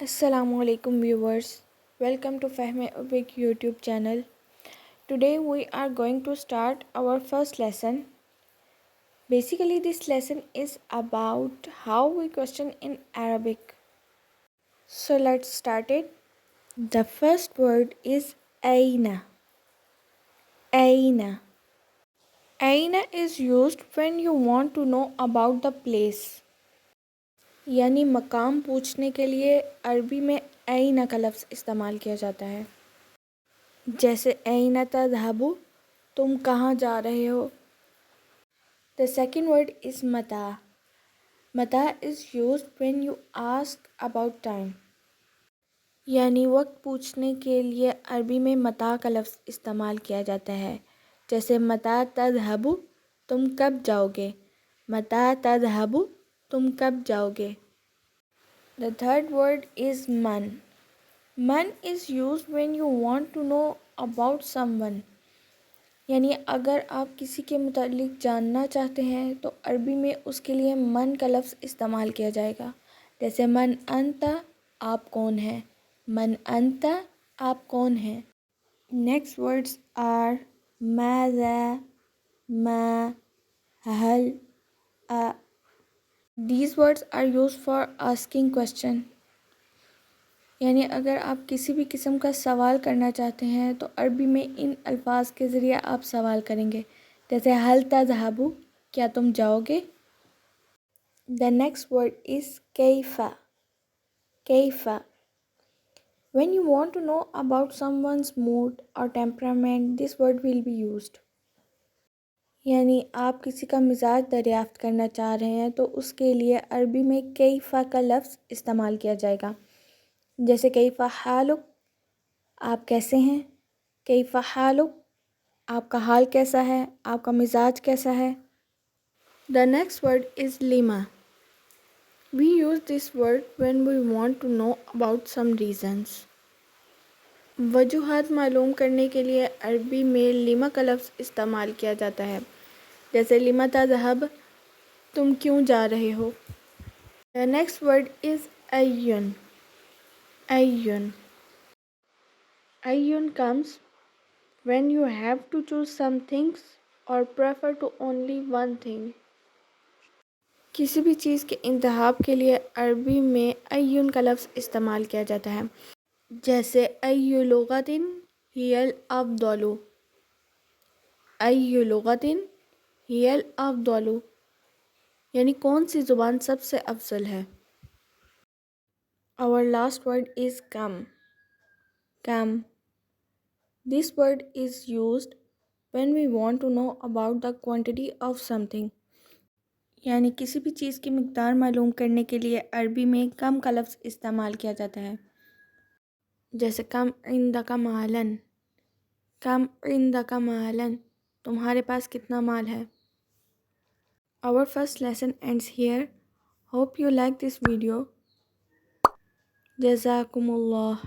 Assalamu alaikum viewers. Welcome to Fahameurbic YouTube channel. Today we are going to start our first lesson. Basically this lesson is about how we question in Arabic. So let's start it. The first word is aina. Aina. Aina is used when you want to know about the place. یعنی مقام پوچھنے کے لیے عربی میں اینا کا لفظ استعمال کیا جاتا ہے. جیسے اینا تذهبو، تم کہاں جا رہے ہو. The second word is متى. متى is used when you ask about time. یعنی وقت پوچھنے کے لیے عربی میں متى کا لفظ استعمال کیا جاتا ہے. جیسے متى تذهبو، تم کب جاؤ گے. متى تذهبو، تم کب جاؤ گے. The third word is من. من is used when you want to know about someone. یعنی اگر آپ کسی کے متعلق جاننا چاہتے ہیں تو عربی میں اس کے لیے من کا لفظ استعمال کیا جائے گا. جیسے من انت، آپ کون ہیں. من انت، آپ کون ہیں. Next words are ماذا، ما، هل. These words are used for asking question. یعنی اگر آپ کسی بھی قسم کا سوال کرنا چاہتے ہیں تو عربی میں ان الفاظ کے ذریعے آپ سوال کریں گے. جیسے حل تذهبو، کیا تم جاؤ گے. The next word is Kaif. Kaif. When you want to know about someone's mood or temperament, this word will be used. یعنی آپ کسی کا مزاج دریافت کرنا چاہ رہے ہیں تو اس کے لیے عربی میں کیف کا لفظ استعمال کیا جائے گا. جیسے کیف حالک، آپ کیسے ہیں. کیف حالک، آپ کا حال کیسا ہے، آپ کا مزاج کیسا ہے. The next word is لما. We use this word when we want to know about some reasons. وجوہات معلوم کرنے کے لیے عربی میں لما کا لفظ استعمال کیا جاتا ہے. جیسے لما تذهب، تم کیوں جا رہے ہو. The next word is even. Even. Even comes when you have to choose some things or prefer to only one thing. کسی بھی چیز کے انتخاب کے لیے عربی میں ایون کا لفظ استعمال کیا جاتا ہے. جیسے ای لغۃ ہی الافضل. ای لغۃ ہی الافضل، یعنی کون سی زبان سب سے افضل ہے. Our last word is come. Come. This word is used when we want to know about the quantity of something. یعنی کسی بھی چیز کی مقدار معلوم کرنے کے لیے عربی میں کم کا لفظ استعمال کیا جاتا ہے. جیسے کم عندک مالا. کم عندک مالا، تمہارے پاس کتنا مال ہے. Our first lesson ends here. Hope you like this video. جزاکم اللہ.